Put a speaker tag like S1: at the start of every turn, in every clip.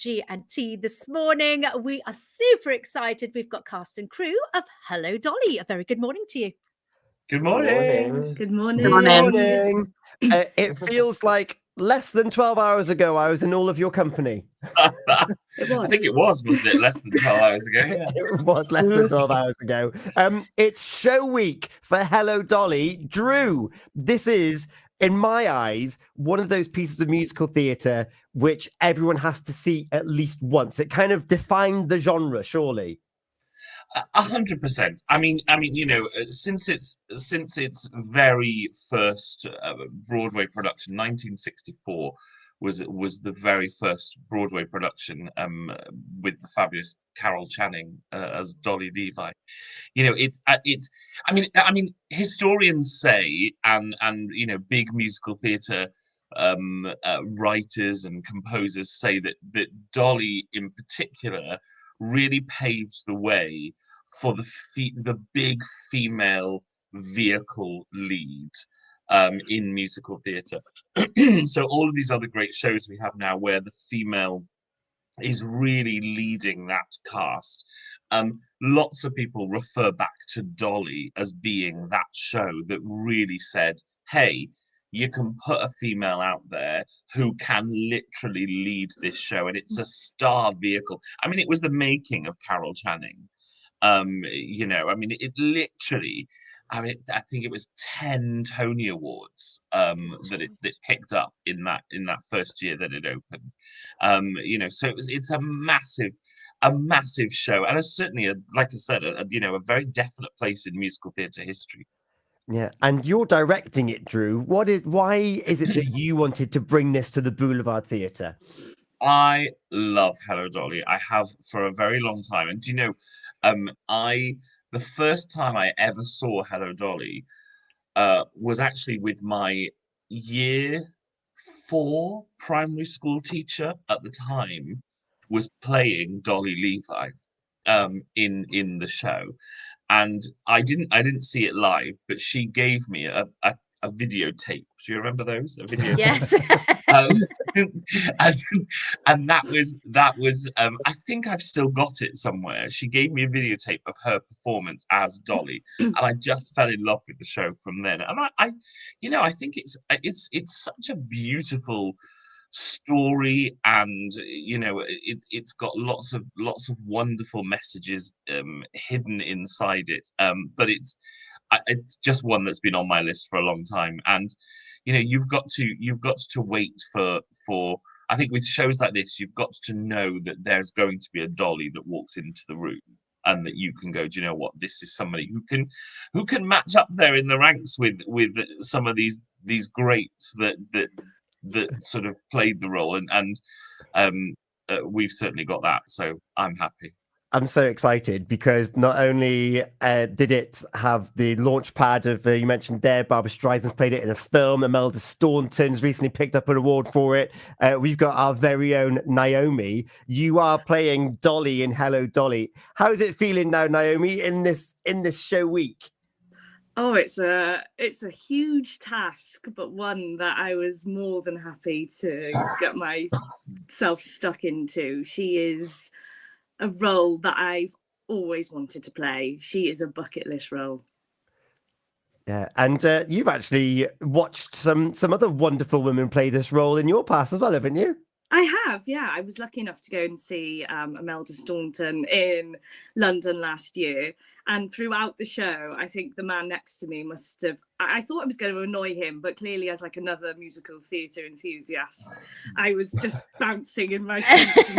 S1: G&T this morning. We are super excited. We've got cast and crew of Hello Dolly. A very good morning to you.
S2: Good morning.
S1: Good morning.
S3: Good morning.
S4: It feels like less than 12 hours ago I was in all of your company.
S1: It was.
S2: I think it was, wasn't it? Less than 12 hours ago. Yeah.
S4: It was less than 12 hours ago. It's show week for Hello Dolly. Drew, this is, in my eyes, one of those pieces of musical theatre which everyone has to see at least once. It kind of defined the genre, surely.
S2: 100%. I mean, you know, since its very first Broadway production, 1964 was the very first Broadway production with the fabulous Carol Channing as Dolly Levi. You know, it's. I mean, historians say, and you know, big musical theatre writers and composers say that Dolly in particular really paved the way for the big female vehicle lead in musical theatre. So all of these other great shows we have now where the female is really leading that cast. Lots of people refer back to Dolly as being that show that really said, hey, you can put a female out there who can literally lead this show, and it's a star vehicle. I mean, it was the making of Carol Channing. You know, I mean, it literally, I mean, I think it was 10 Tony Awards that it picked up in that first year that it opened. You know, so it's a massive show, and it's certainly, like I said, you know, a very definite place in musical theatre history.
S4: Yeah, and you're directing it, Drew. Why is it that you wanted to bring this to the Boulevard Theatre?
S2: I love Hello Dolly. I have for a very long time, and do you know, the first time I ever saw Hello Dolly was actually with my year 4 primary school teacher at the time was playing Dolly Levi in the show. And I didn't see it live, but she gave me a videotape. Do you remember those? A videotape.
S1: Yes.
S2: And that was I think I've still got it somewhere. She gave me a videotape of her performance as Dolly, and I just fell in love with the show from then. And I you know, I think it's such a beautiful story, and you know, it's got lots of wonderful messages hidden inside it, but it's just one that's been on my list for a long time. And you know, you've got to wait for I think with shows like this, you've got to know that there's going to be a Dolly that walks into the room, and that you can go, do you know what, this is somebody who can match up there in the ranks with some of these greats that sort of played the role, and we've certainly got that, so I'm happy.
S4: I'm so excited because not only did it have the launch pad of, you mentioned there, Barbara Streisand's played it in a film, Imelda Staunton's recently picked up an award for it. We've got our very own Naomi. You are playing Dolly in Hello Dolly. How's it feeling now, Naomi, in this show week?
S3: Oh, it's a huge task, but one that I was more than happy to get myself stuck into. She is a role that I've always wanted to play. She is a bucket list role.
S4: Yeah, and you've actually watched some other wonderful women play this role in your past as well, haven't you?
S3: I have, yeah. I was lucky enough to go and see Imelda Staunton in London last year. And throughout the show, I think the man next to me must have... I thought I was going to annoy him, but clearly as like another musical theatre enthusiast, I was just bouncing in my seats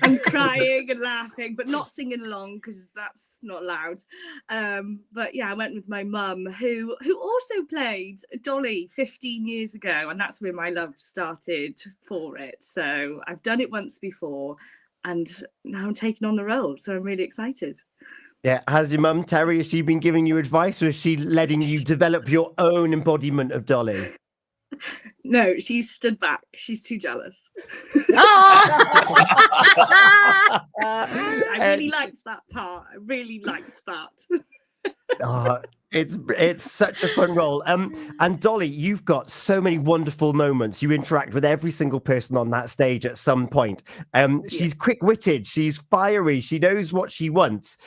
S3: and crying and laughing, but not singing along because that's not allowed. But yeah, I went with my mum, who also played Dolly 15 years ago, and that's where my love started for it. So I've done it once before, and now I'm taking on the role, so I'm really excited.
S4: Yeah, has your mum, Terry, has she been giving you advice, or is she letting you develop your own embodiment of Dolly?
S3: No, she's stood back. She's too jealous.
S1: Oh!
S3: I really liked that part. I really liked that.
S4: Oh, it's such a fun role. And Dolly, you've got so many wonderful moments. You interact with every single person on that stage at some point. She's quick-witted, she's fiery, she knows what she wants.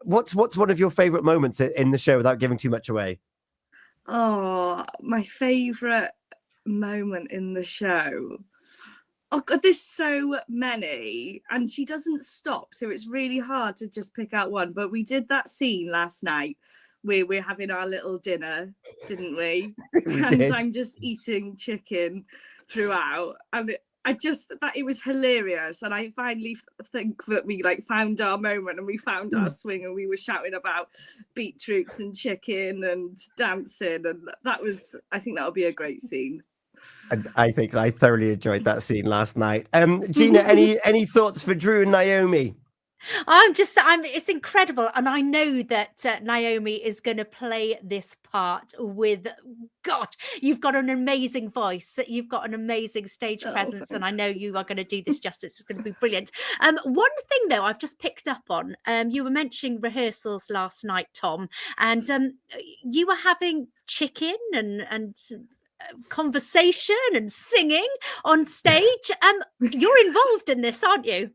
S4: What's one of your favorite moments in the show without giving too much away?
S3: Oh, my favorite moment in the show. Oh God, there's so many, and she doesn't stop, so it's really hard to just pick out one. But we did that scene last night where we're having our little dinner, didn't we?
S4: We
S3: And
S4: did.
S3: I'm just eating chicken throughout, and it was hilarious. And I finally think that we like found our moment and we found our swing, and we were shouting about beetroots and chicken and dancing, and I think that'll be a great scene.
S4: I think I thoroughly enjoyed that scene last night. Gina, any thoughts for Drew and Naomi?
S1: It's incredible. And I know that Naomi is going to play this part with, gosh, you've got an amazing voice. You've got an amazing stage presence. And I know you are going to do this justice. It's going to be brilliant. One thing, though, I've just picked up on, you were mentioning rehearsals last night, Tom, and you were having chicken and conversation and singing on stage. You're involved in this, aren't you?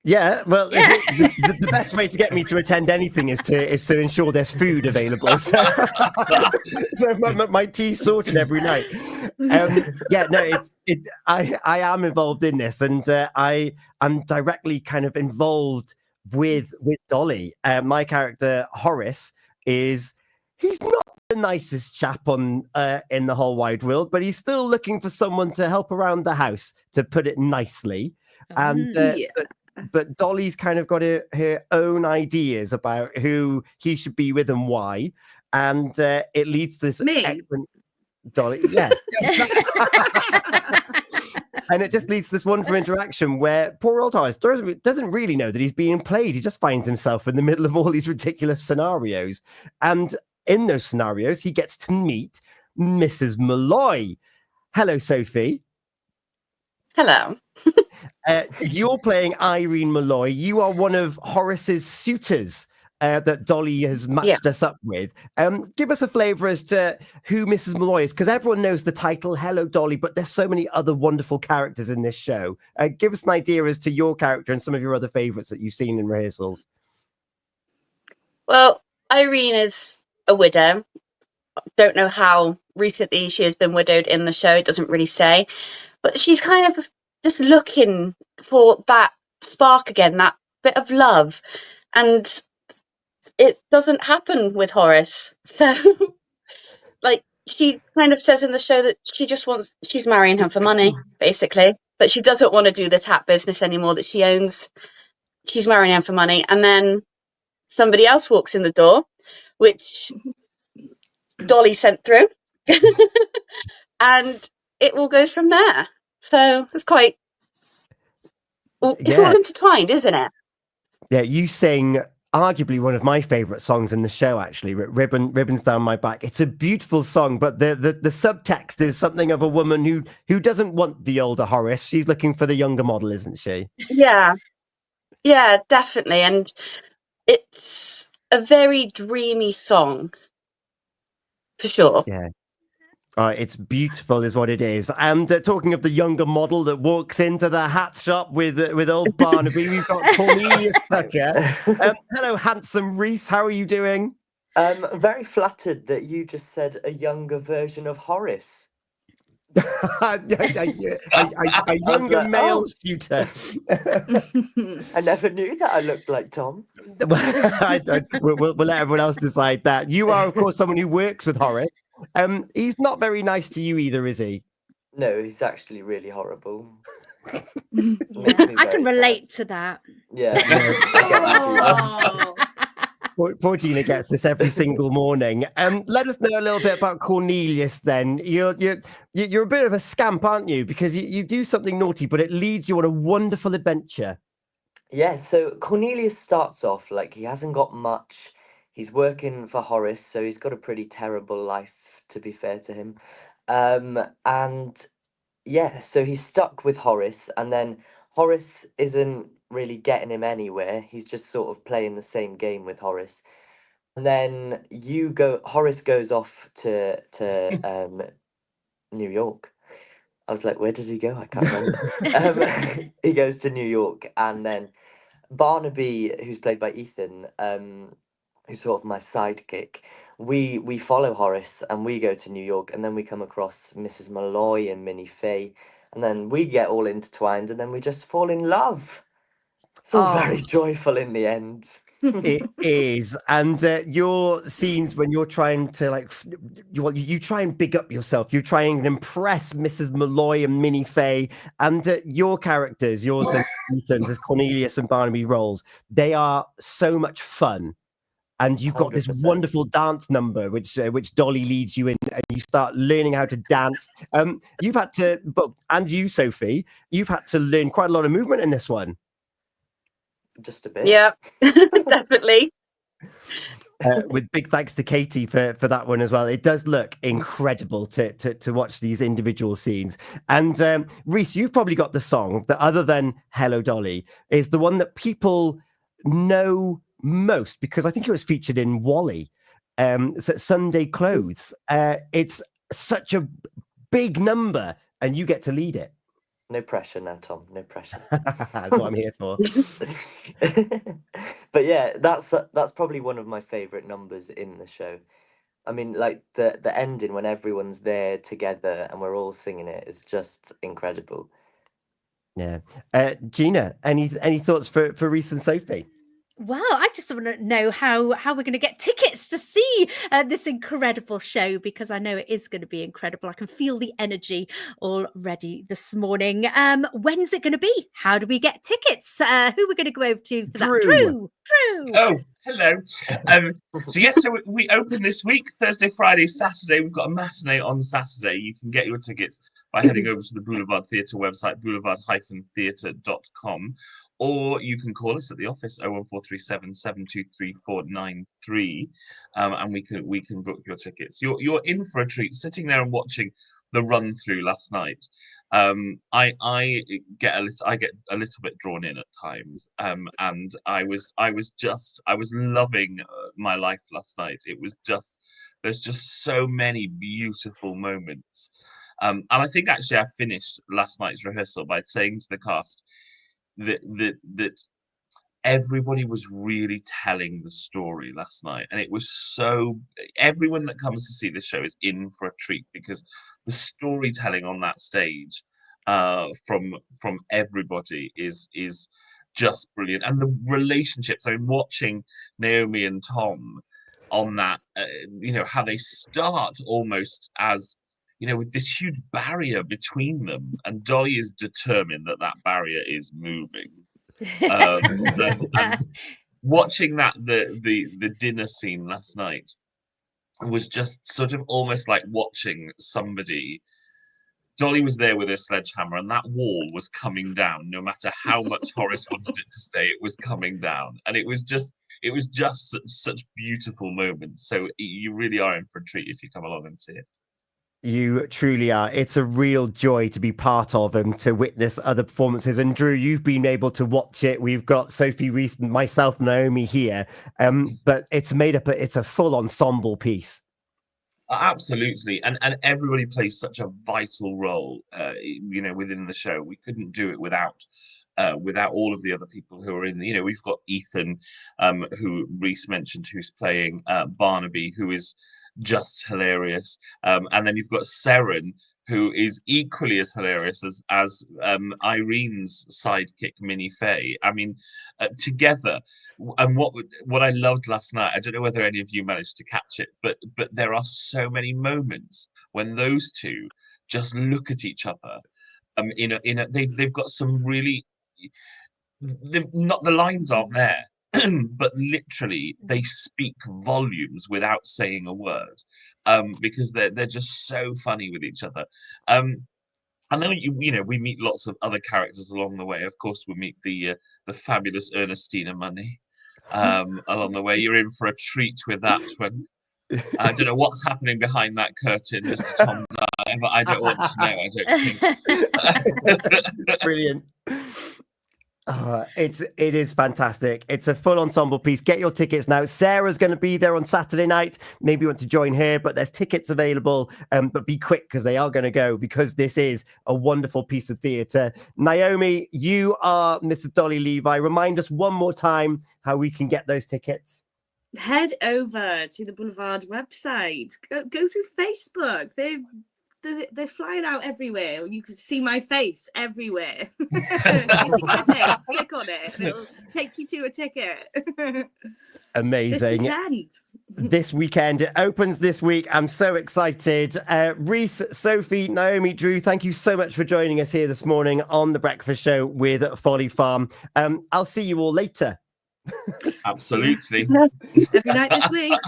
S4: Yeah, well, the best way to get me to attend anything is to ensure there's food available. So, my tea's sorted every night. I am involved in this, and I'm directly kind of involved with Dolly. My character Horace he's not the nicest chap in the whole wide world, but he's still looking for someone to help around the house, to put it nicely. And but Dolly's kind of got her own ideas about who he should be with and why, and it leads to this excellent Dolly, yeah. And it just leads to this wonderful interaction where poor old Horace doesn't really know that he's being played. He just finds himself in the middle of all these ridiculous scenarios, and in those scenarios, he gets to meet Mrs. Malloy. Hello, Sophie.
S5: Hello.
S4: You're playing Irene Malloy. You are one of Horace's suitors that Dolly has matched us up with. Give us a flavour as to who Mrs. Malloy is, because everyone knows the title Hello Dolly, but there's so many other wonderful characters in this show. Give us an idea as to your character and some of your other favourites that you've seen in rehearsals.
S5: Well, Irene is a widow. Don't know how recently she has been widowed in the show. It doesn't really say. But she's kind of just looking for that spark again, that bit of love. And it doesn't happen with Horace. So, like, she kind of says in the show that she's marrying him for money, basically. That she doesn't want to do the tap business anymore that she owns. She's marrying him for money. And then somebody else walks in the door, which Dolly sent through. And it all goes from there. So it's it's all intertwined, isn't it?
S4: Yeah, you sing arguably one of my favourite songs in the show, actually, Ribbons Down My Back. It's a beautiful song, but the subtext is something of a woman who doesn't want the older Horace. She's looking for the younger model, isn't she?
S5: Yeah, definitely. And it's a very dreamy song, for sure.
S4: Yeah. It's beautiful is what it is. And talking of the younger model that walks into the hat shop with old Barnaby, we've got Cornelius Tucker. Hello, handsome Reese. How are you doing?
S6: I'm very flattered that you just said a younger version of Horace.
S4: a younger male suitor.
S6: I never knew that I looked like Tom.
S4: We'll let everyone else decide that. You are, of course, someone who works with Horace. He's not very nice to you either, is he?
S6: No, he's actually really horrible.
S1: I can relate to that.
S6: Yeah.
S4: Poor Gina gets this every single morning. Let us know a little bit about Cornelius then. You're a bit of a scamp, aren't you? Because you do something naughty, but it leads you on a wonderful adventure.
S6: Yeah, so Cornelius starts off like he hasn't got much. He's working for Horace, so he's got a pretty terrible life, to be fair to him. And yeah, so he's stuck with Horace, and then Horace isn't really getting him anywhere. He's just sort of playing the same game with Horace. And then Horace goes off to New York. I was like, where does he go? I can't remember. He goes to New York, and then Barnaby, who's played by Ethan, who's sort of my sidekick, we follow Horace and we go to New York, and then we come across Mrs. Malloy and Minnie Fay, and then we get all intertwined, and then we just fall in love. It's all very joyful in the end.
S4: It is. And your scenes when you're trying to you try and big up yourself, you try and impress Mrs. Malloy and Minnie Fay, and your characters, yours and Ethan's as Cornelius and Barnaby roles, they are so much fun. And you've got
S6: 100%.
S4: this wonderful dance number, which Dolly leads you in, and you start learning how to dance. You've had to, and you, Sophie, you've had to learn quite a lot of movement in this one.
S6: Just a bit.
S5: Yeah, definitely.
S4: With big thanks to Katie for that one as well. It does look incredible to watch these individual scenes. And Reese, you've probably got the song that, other than Hello Dolly, is the one that people know most, because I think it was featured in Wally, Sunday Clothes. It's such a big number, and you get to lead it.
S6: No pressure now, Tom. No pressure.
S4: That's what I'm here for.
S6: But yeah, that's probably one of my favorite numbers in the show. I mean, like the ending when everyone's there together and we're all singing it is just incredible.
S4: Yeah. Gina, any thoughts for Reese and Sophie?
S1: Well, I just want to know how we're going to get tickets to see this incredible show, because I know it is going to be incredible. I can feel the energy already this morning. When's it going to be? How do we get tickets? Who are we going to go over to for that? Drew.
S2: Oh, hello. So we open this week, Thursday, Friday, Saturday. We've got a matinee on Saturday. You can get your tickets by heading over to the Boulevard Theatre website, boulevard-theatre.com. Or you can call us at the office 01437 723 493, and we can book your tickets. You're in for a treat. Sitting there and watching the run through last night, I get a little bit drawn in at times, and I was loving my life last night. It was there's just so many beautiful moments, and I think actually I finished last night's rehearsal by saying to the cast that everybody was really telling the story last night, and it was everyone that comes to see the show is in for a treat, because the storytelling on that stage from everybody is just brilliant, and the relationships. I mean, watching Naomi and Tom on that, how they start almost as, with this huge barrier between them, and Dolly is determined that barrier is moving. And watching the dinner scene last night was just sort of almost like watching somebody. Dolly was there with her sledgehammer, and that wall was coming down. No matter how much Horace wanted it to stay, it was coming down, and it was just such beautiful moments. So you really are in for a treat if you come along and see it.
S4: You truly are. It's a real joy to be part of and to witness other performances. And Drew, you've been able to watch it. We've got Sophie, Reese, myself, Naomi here. But it's it's a full ensemble piece.
S2: Absolutely, and everybody plays such a vital role, within the show. We couldn't do it without all of the other people who are in. We've got Ethan, who Reese mentioned, who's playing Barnaby, who is just hilarious, and then you've got Seren, who is equally as hilarious as Irene's sidekick Minnie Fay. I mean, together. And what I loved last night, I don't know whether any of you managed to catch it, but there are so many moments when those two just look at each other. They've got some really, not the lines aren't there, but literally they speak volumes without saying a word, because they're just so funny with each other. And then we meet lots of other characters along the way. Of course, we meet the fabulous Ernestina Money along the way. You're in for a treat with that one. I don't know what's happening behind that curtain, Mr. Tom. I don't want to know. I don't think.
S4: Brilliant. It is fantastic. It's a full ensemble piece. Get your tickets now. Sarah's going to be there on Saturday night. Maybe you want to join her, but there's tickets available. But be quick because they are going to go, because this is a wonderful piece of theatre. Naomi, you are Mrs. Dolly Levi. Remind us one more time how we can get those tickets.
S3: Head over to the Boulevard website. Go through Facebook. They're flying out everywhere. You can see my face everywhere. You see my face, click on it, and it'll take you to a ticket.
S4: Amazing. This weekend. It opens this week. I'm so excited. Reese, Sophie, Naomi, Drew, thank you so much for joining us here this morning on The Breakfast Show with Folly Farm. I'll see you all later.
S2: Absolutely.
S3: Every night this week.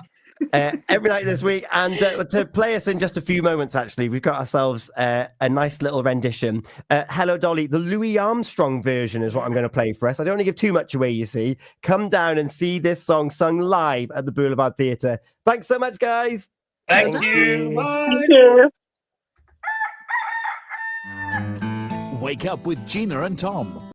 S4: Every night this week. And to play us in just a few moments, actually, we've got ourselves a nice little rendition. Hello Dolly, the Louis Armstrong version is what I'm going to play for us. I don't want to give too much away, you see. Come down and see this song sung live at the Boulevard Theatre. Thanks so much, guys.
S2: Thank you. Bye.
S5: Thank you.
S7: Wake up with Gina and Tom.